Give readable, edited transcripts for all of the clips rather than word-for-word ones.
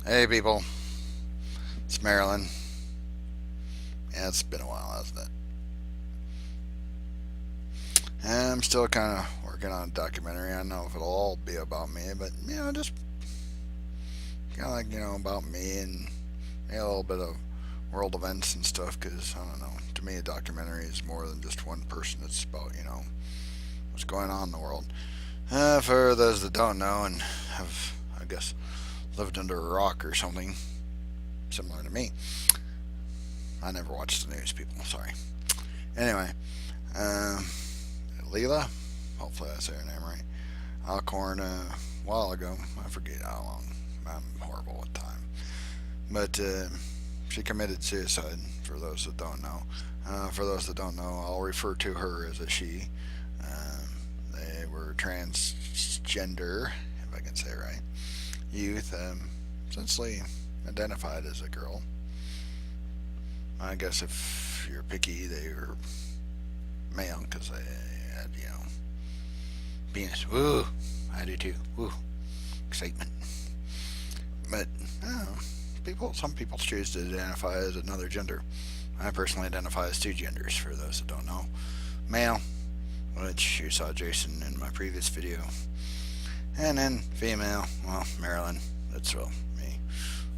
Hey people, it's Marilyn. Yeah, it's been a while, hasn't it? And I'm still kind of working on a documentary. I don't know if it'll all be about me, but just kind of like about me and a little bit of world events and stuff. Because I don't know, to me, a documentary is more than just one person. It's about what's going on in the world. For those that don't know and have, I guess, lived under a rock or something similar to me, I never watched the news. People, sorry. Anyway, um, Leelah, hopefully I say her name right, Alcorn, a while ago, I forget how long, I'm horrible with time, but she committed suicide, for those that don't know. For those that don't know, I'll refer to her as a she. Um, they were transgender, if I can say it right, youth, essentially identified as a girl. I guess if you're picky, they were male because they had, penis. Woo! I do too. Woo! Excitement. But, some people choose to identify as another gender. I personally identify as two genders, for those that don't know. Male, which you saw Jason in my previous video. And then female, well, Marilyn. That's, well, me.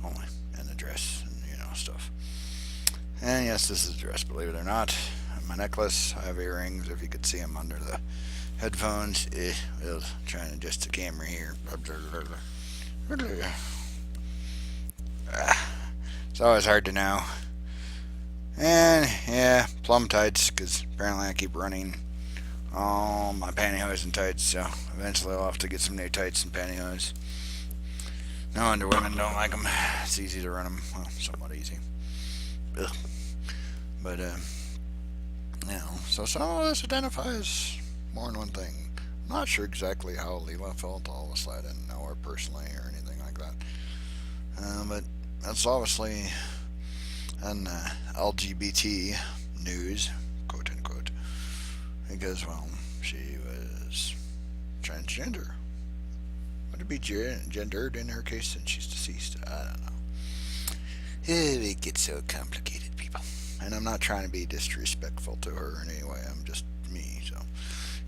Only. And the dress and, stuff. And yes, this is a dress, believe it or not. My necklace, I have earrings, if you could see them under the headphones. Well, trying to adjust the camera here. It's always hard to know. And yeah, plum tights, because apparently I keep running all my pantyhose and tights, so eventually I'll have to get some new tights and pantyhose. No wonder women don't like them. It's easy to run them. Well, somewhat easy. Ugh. But, so some of us identify as more than one thing. I'm not sure exactly how Leelah felt. Obviously, I didn't know her personally or anything like that. But that's obviously an LGBT news, quote unquote, because, well, she was transgender. Would it be gendered in her case since she's deceased? I don't know. It gets so complicated, people. And I'm not trying to be disrespectful to her in any way. I'm just me, so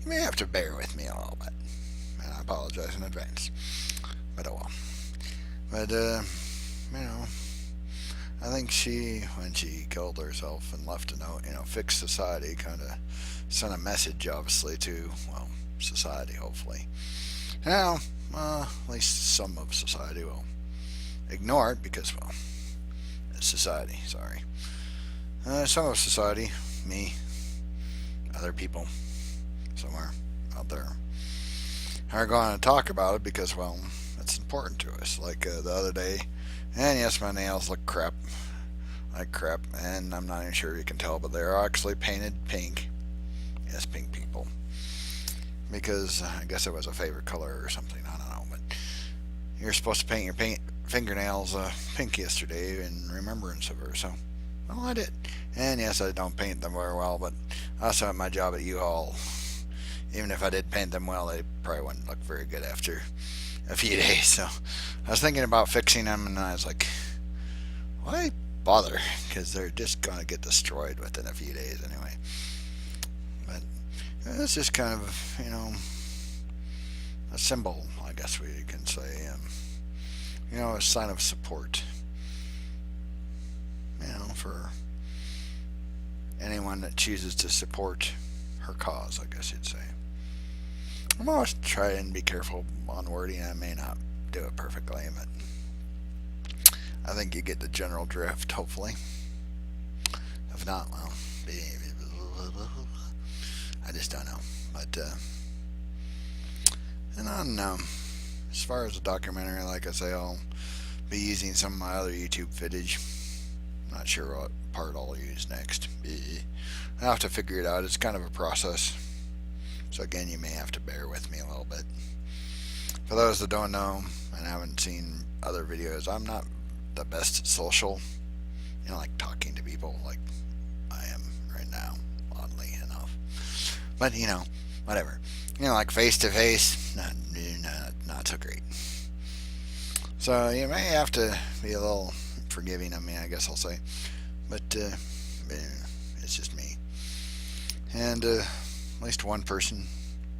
you may have to bear with me a little bit. And I apologize in advance. But oh well. But, I think she, when she killed herself and left a note, fixed society, kind of sent a message, obviously, to, well, society, hopefully. Now, at least some of society will ignore it because, well, it's society, sorry. Some of society, me, other people somewhere out there, are going to talk about it because, well, it's important to us. Like the other day, and yes, my nails look like crap, and I'm not even sure you can tell, but they're actually painted pink. Yes, pink people. Because I guess it was a favorite color or something, I don't know, but you're supposed to paint your fingernails pink yesterday in remembrance of her, so, well, I did. And yes, I don't paint them very well, but also at my job at U-Haul, even if I did paint them well, they probably wouldn't look very good after a few days. So I was thinking about fixing them, and I was like, why bother? Because they're just going to get destroyed within a few days anyway. But it's just kind of, a symbol, I guess we can say, a sign of support, for anyone that chooses to support her cause, I guess you'd say. I'm always trying and be careful on wording. I may not do it perfectly, but I think you get the general drift, hopefully. If not, well, I just don't know. But, and I don't know. As far as the documentary, like I say, I'll be using some of my other YouTube footage. Not sure what part I'll use next. I'll have to figure it out. It's kind of a process. So again, you may have to bear with me a little bit. For those that don't know and haven't seen other videos, I'm not the best at social. Like talking to people like I am right now, oddly enough. But, whatever. Like face to face, not so great. So you may have to be a little forgiving of me, I guess I'll say. But it's just me. And at least one person.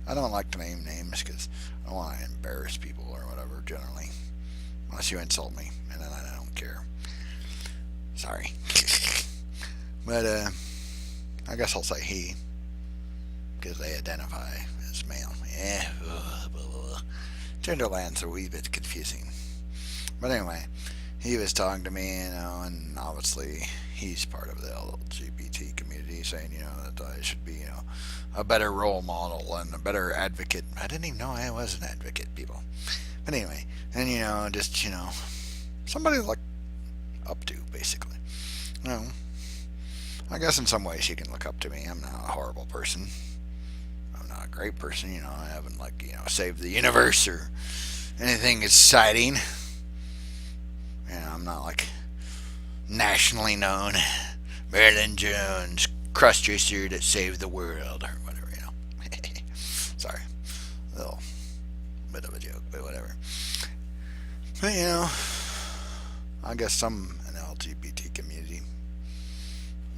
I don't like to name names because I don't want to embarrass people or whatever, generally. Unless you insult me, and then I don't care. Sorry. But I guess I'll say he, because they identify as male. Yeah. Genderland's a wee bit confusing. But anyway, he was talking to me, and obviously he's part of the LGBT community, saying, that I should be, a better role model and a better advocate. I didn't even know I was an advocate, people. But anyway, and just, somebody to look up to, basically. I guess in some ways you can look up to me. I'm not a horrible person. I'm not a great person, I haven't, saved the universe or anything exciting. I'm not, nationally known Marilyn Jones, cross-dresser that saved the world, or whatever, Sorry. A little bit of a joke, but whatever. But, I guess some in the LGBT community,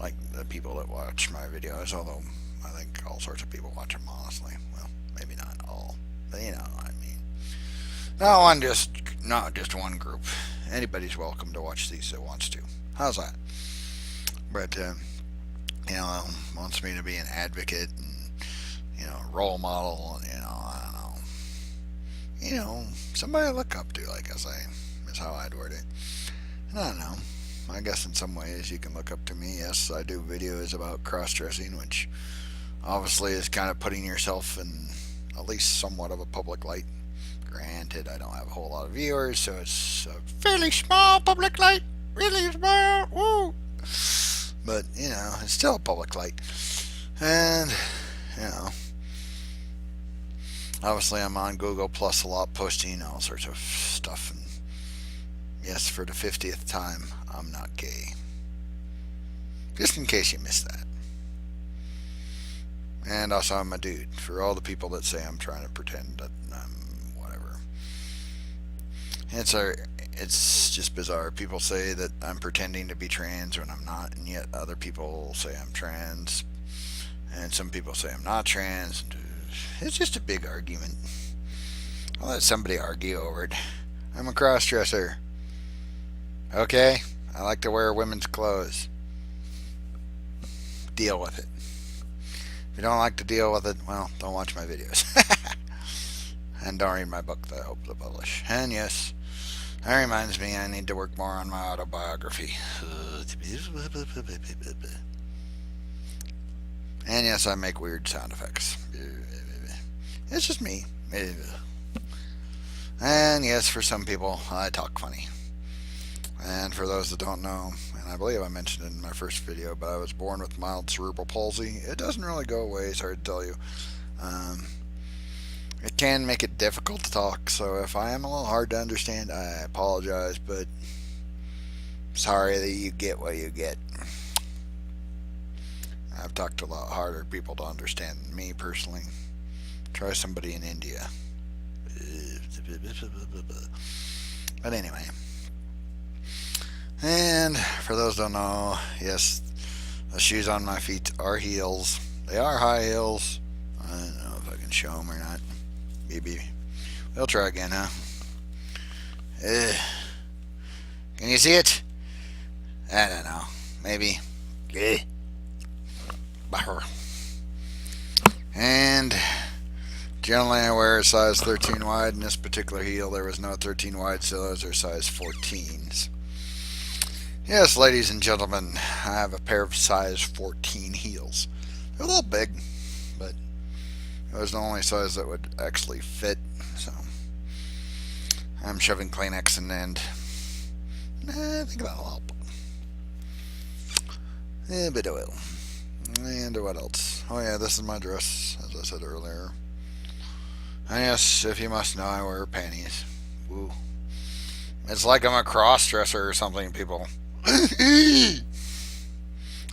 like the people that watch my videos, although I think all sorts of people watch them, honestly. Well, maybe not all, but I mean. Not just one group. Anybody's welcome to watch these that wants to. How's that? But, wants me to be an advocate and, role model, and, I don't know. Somebody to look up to, like I say, is how I'd word it. And I don't know. I guess in some ways you can look up to me. Yes, I do videos about cross-dressing, which obviously is kind of putting yourself in at least somewhat of a public light. Granted, I don't have a whole lot of viewers, so it's a fairly small public light. Really small. Woo! But, it's still a public light. And, obviously I'm on Google Plus a lot, posting all sorts of stuff. And yes, for the 50th time, I'm not gay. Just in case you missed that. And also I'm a dude. For all the people that say I'm trying to pretend that I'm whatever. It's just bizarre. People say that I'm pretending to be trans when I'm not, and yet other people say I'm trans, and some people say I'm not trans. It's just a big argument. I'll let somebody argue over it. I'm a cross-dresser. Okay? I like to wear women's clothes. Deal with it. If you don't like to deal with it, well, don't watch my videos. And don't read my book that I hope to publish. And yes, that reminds me I need to work more on my autobiography. And yes, I make weird sound effects. It's just me. And yes, for some people, I talk funny. And for those that don't know, and I believe I mentioned it in my first video, but I was born with mild cerebral palsy. It doesn't really go away, it's hard to tell you. It can make it difficult to talk, so if I am a little hard to understand, I apologize, but sorry that you get what you get. I've talked to a lot harder people to understand than me personally. Try somebody in India. But anyway. And for those who don't know, yes, the shoes on my feet are heels. They are high heels. I don't know if I can show them or not. Maybe. We'll try again, huh? Can you see it? I don't know. Maybe. And generally I wear a size 13 wide. In this particular heel there was no 13 wide, so those are size 14s. Yes, ladies and gentlemen, I have a pair of size 14 heels. They're a little big, but it was the only size that would actually fit, so I'm shoving Kleenex in the end. I think that'll help. A bit of oil. And what else? Oh yeah, this is my dress, as I said earlier. And yes, if you must know, I wear panties. Woo. It's like I'm a cross-dresser or something, people.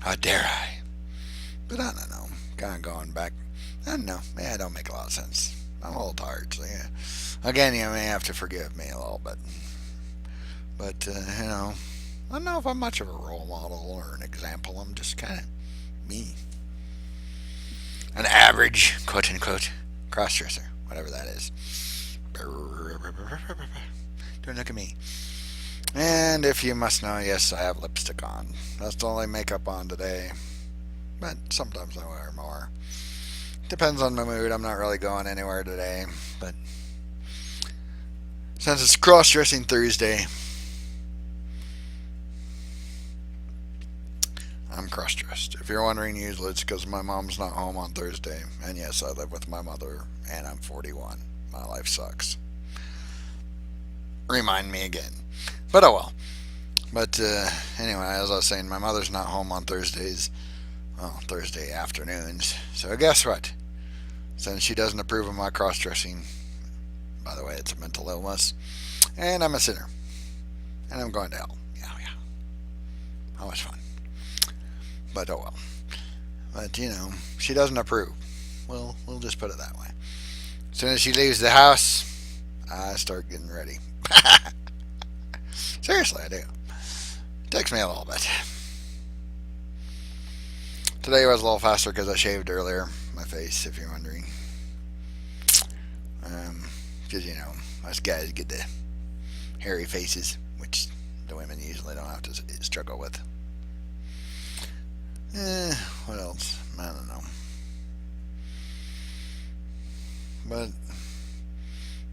How dare I? But I don't know. Kind of going back. I don't know. Yeah, it don't make a lot of sense. I'm a little tired, so yeah. Again, you may have to forgive me a little bit. But, I don't know if I'm much of a role model or an example. I'm just kind of me. An average, quote unquote, crossdresser, whatever that is. Don't look at me. And if you must know, yes, I have lipstick on. That's the only makeup on today. But sometimes I wear more. Depends on my mood. I'm not really going anywhere today. But since it's cross dressing Thursday, I'm cross dressed. If you're wondering, usually it's because my mom's not home on Thursday. And yes, I live with my mother, and I'm 41. My life sucks. Remind me again. But oh well. But anyway, as I was saying, my mother's not home on Thursdays. Well, Thursday afternoons. So guess what? Since she doesn't approve of my cross dressing, by the way, it's a mental illness, and I'm a sinner, and I'm going to hell. Yeah, yeah. How much fun. But oh well. But she doesn't approve. Well, we'll just put it that way. As soon as she leaves the house, I start getting ready. Seriously, I do. It takes me a little bit. Today was a little faster because I shaved earlier. My face, if you're wondering. Because, us guys get the hairy faces, which the women usually don't have to struggle with. What else? I don't know. But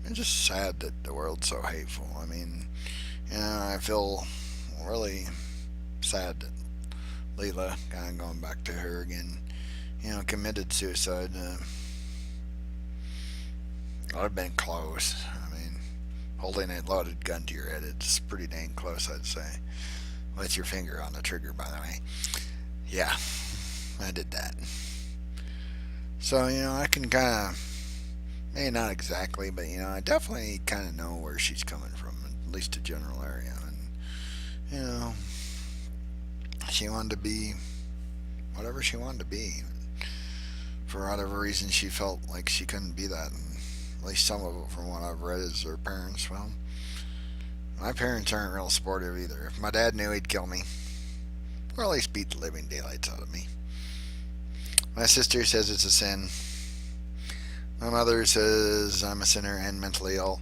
it's just sad that the world's so hateful. I mean, I feel really sad that Leelah, kind of going back to her again, committed suicide. I've been close. I mean, holding a loaded gun to your head, it's pretty dang close, I'd say. With your finger on the trigger, by the way. Yeah, I did that. So, I can kind of, maybe not exactly, but, I definitely kind of know where she's coming from, at least a general area. And, she wanted to be whatever she wanted to be. For whatever reason, she felt like she couldn't be that. And at least some of it, from what I've read, is her parents. Well, my parents aren't real supportive either. If my dad knew, he'd kill me, or at least beat the living daylights out of me. My sister says it's a sin. My mother says I'm a sinner and mentally ill.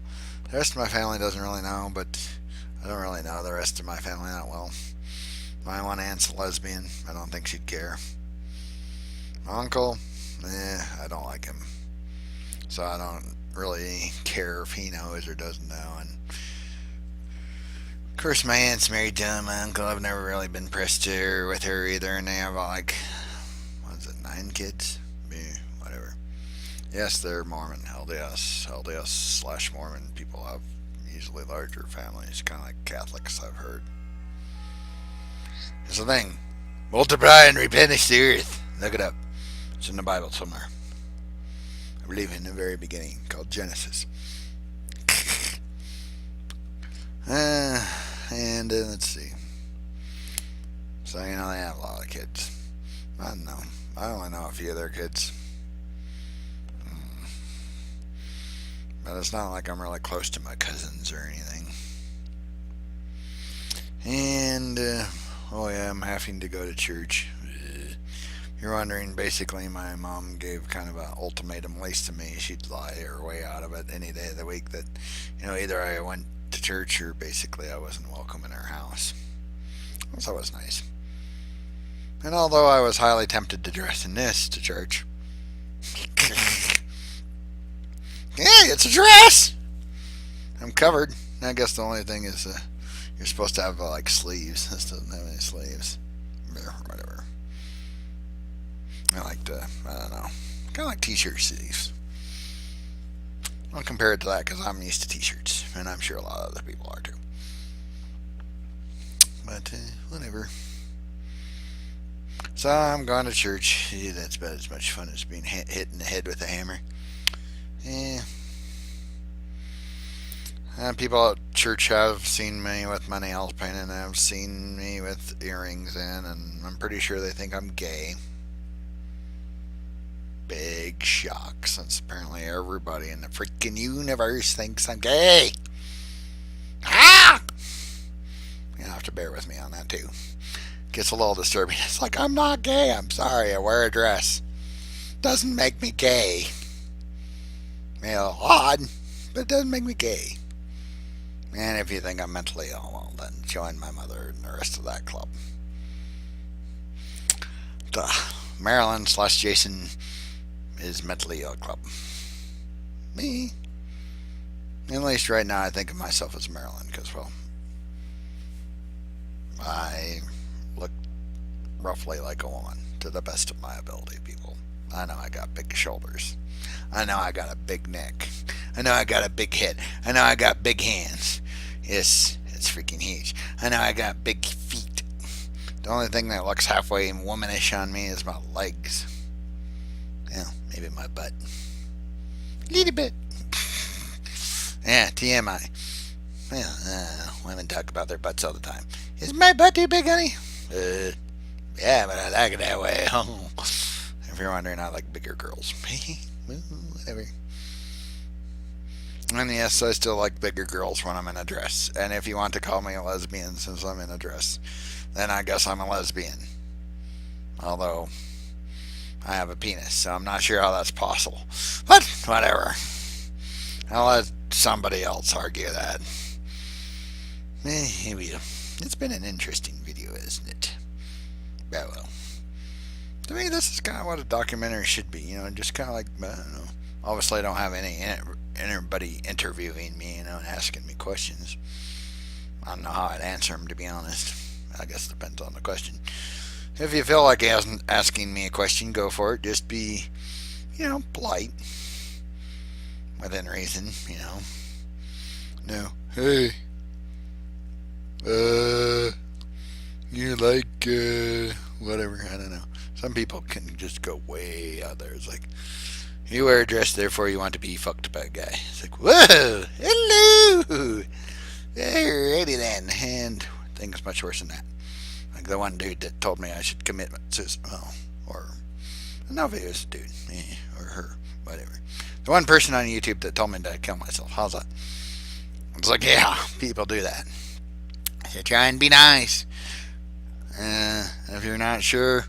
The rest of my family doesn't really know, but I don't really know the rest of my family that well. My one aunt's a lesbian. I don't think she'd care. My uncle, I don't like him. So I don't really care if he knows or doesn't know. And of course, my aunt's married to my uncle. I've never really been pressed with her either. And they have 9 kids? Whatever. Yes, they're Mormon. LDS/Mormon people have usually larger families, kind of like Catholics, I've heard. It's a thing. Multiply and replenish the earth. Look it up. It's in the Bible somewhere. I believe in the very beginning, called Genesis. And let's see. So, they have a lot of kids. I don't know. I only know a few of their kids. But it's not like I'm really close to my cousins or anything. And, oh yeah, I'm having to go to church. You're wondering, basically my mom gave kind of an ultimatum, at least to me. She'd lie her way out of it any day of the week that, either I went to church or basically I wasn't welcome in her house. So that was nice. And although I was highly tempted to dress in this to church, hey, it's a dress! I'm covered. I guess the only thing is you're supposed to have sleeves. This doesn't have any sleeves. Whatever. I don't know, kind of like t-shirt sleeves. I'll compare it to that because I'm used to t-shirts, and I'm sure a lot of other people are too. But whatever. So I'm going to church. Yeah, that's about as much fun as being hit in the head with a hammer. Yeah. People at church have seen me with my nails painted and have seen me with earrings in, and I'm pretty sure they think I'm gay. Big shock, since apparently everybody in the freaking universe thinks I'm gay. Ah! bear with me on that too. Gets a little disturbing. It's like, I'm not gay. I'm sorry. I wear a dress. Doesn't make me gay. Odd, but it doesn't make me gay. And if you think I'm mentally ill, well, then join my mother and the rest of that club. The Marilyn/Jason is mentally ill club. Me, at least right now, I think of myself as Marilyn because, well, I look roughly like a woman to the best of my ability, people. I know I got big shoulders. I know I got a big neck. I know I got a big head. I know I got big hands. Yes, it's freaking huge. I know I got big feet. The only thing that looks halfway womanish on me is my legs. Yeah, maybe my butt. Little bit. Yeah, TMI. Well, women talk about their butts all the time. Is my butt too big, honey? Yeah, but I like it that way. If you're wondering, I like bigger girls. Well, whatever. And yes, I still like bigger girls when I'm in a dress. And if you want to call me a lesbian since I'm in a dress, then I guess I'm a lesbian. Although, I have a penis, so I'm not sure how that's possible. But, whatever. I'll let somebody else argue that. Maybe. It's been an interesting video, isn't it? Well. To me, this is kind of what a documentary should be, just kind of like, I don't know. Obviously, I don't have anybody interviewing me, and asking me questions. I don't know how I'd answer them, to be honest. I guess it depends on the question. If you feel like asking me a question, go for it. Just be, polite. Within reason, No, hey, you like, whatever, I don't know. Some people can just go way out there. It's like, you wear a dress, therefore you want to be fucked by a guy. It's like, whoa, hello, alrighty then. And things much worse than that. Like the one dude that told me I should commit suicide, or, no, if it was a dude, or her, whatever. The one person on YouTube that told me to kill myself. How's that? It's like, yeah, people do that. You try and be nice. If you're not sure,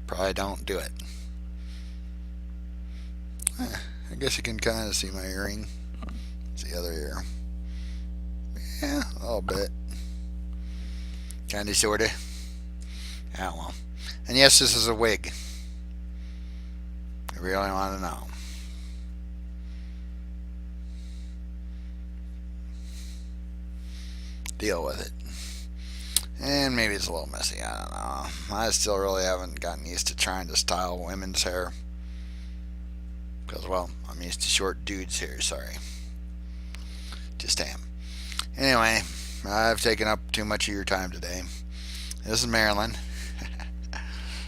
probably don't do it. I guess you can kind of see my earring. It's the other ear. Yeah, a little bit. Kind of, sort of. Yeah, well. And yes, this is a wig. I really want to know. Deal with it. And maybe it's a little messy, I don't know. I still really haven't gotten used to trying to style women's hair. Because, well, I'm used to short dudes' hair, sorry. Just am. Anyway, I've taken up too much of your time today. This is Marilyn.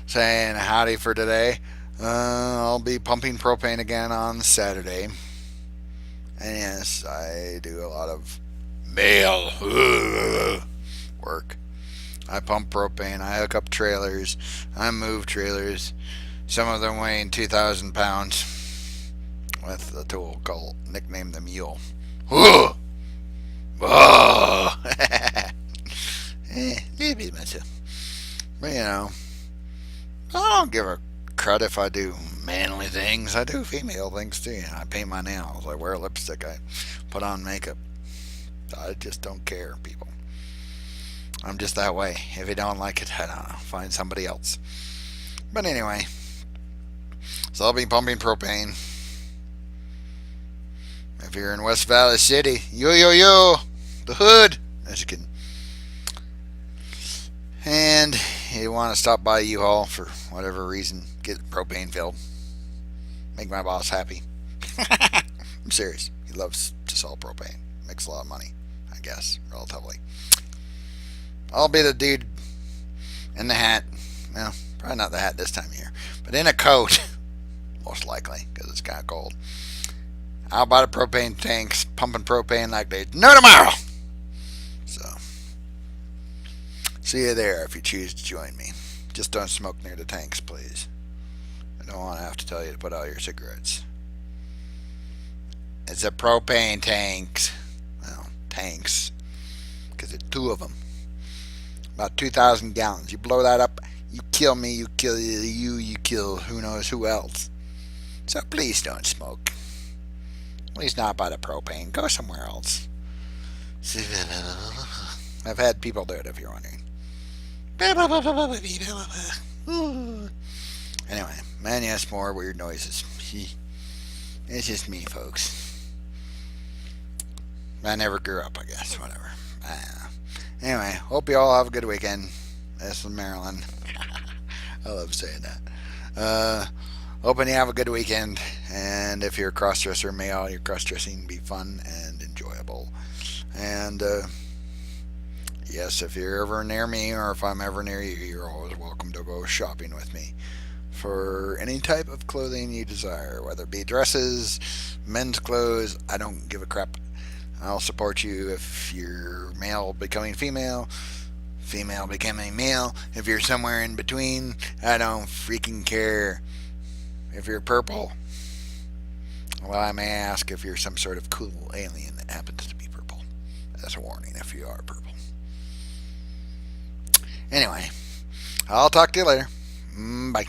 Saying howdy for today. I'll be pumping propane again on Saturday. And yes, I do a lot of male work. I pump propane, I hook up trailers, I move trailers, some of them weighing 2,000 pounds, with a tool called, nicknamed the Mule. Little bit myself. But I don't give a crud if I do manly things. I do female things too. I paint my nails, I wear lipstick, I put on makeup. I just don't care, people. I'm just that way. If you don't like it, I don't know, find somebody else. But anyway, so I'll be pumping propane. If you're in West Valley City, yo, the hood, as you can. And you want to stop by U-Haul for whatever reason, get propane filled. Make my boss happy. I'm serious. He loves to sell propane. Makes a lot of money, I guess, relatively. I'll be the dude in the hat. Well, probably not the hat this time of year, but in a coat, most likely, because it's kind of cold. Out by the propane tanks, pumping propane like there's no tomorrow. So, see you there if you choose to join me. Just don't smoke near the tanks, please. I don't want to have to tell you to put out your cigarettes. It's a propane tanks. Well, tanks. two of them. About 2,000 gallons. You blow that up, you kill me, you kill you, you kill who knows who else. So please don't smoke. At least not by the propane. Go somewhere else. I've had people do it if you're wondering. Anyway, man, yes, more weird noises. It's just me, folks. I never grew up, I guess. Whatever. Anyway, hope you all have a good weekend. This is Marilyn. I love saying that. Hoping you have a good weekend. And if you're a crossdresser, may all your crossdressing be fun and enjoyable. And yes, if you're ever near me or if I'm ever near you, you're always welcome to go shopping with me for any type of clothing you desire, whether it be dresses, men's clothes. I don't give a crap. I'll support you if you're male becoming female, female becoming male. If you're somewhere in between, I don't freaking care. If you're purple, well, I may ask if you're some sort of cool alien that happens to be purple. That's a warning if you are purple. Anyway, I'll talk to you later. Bye.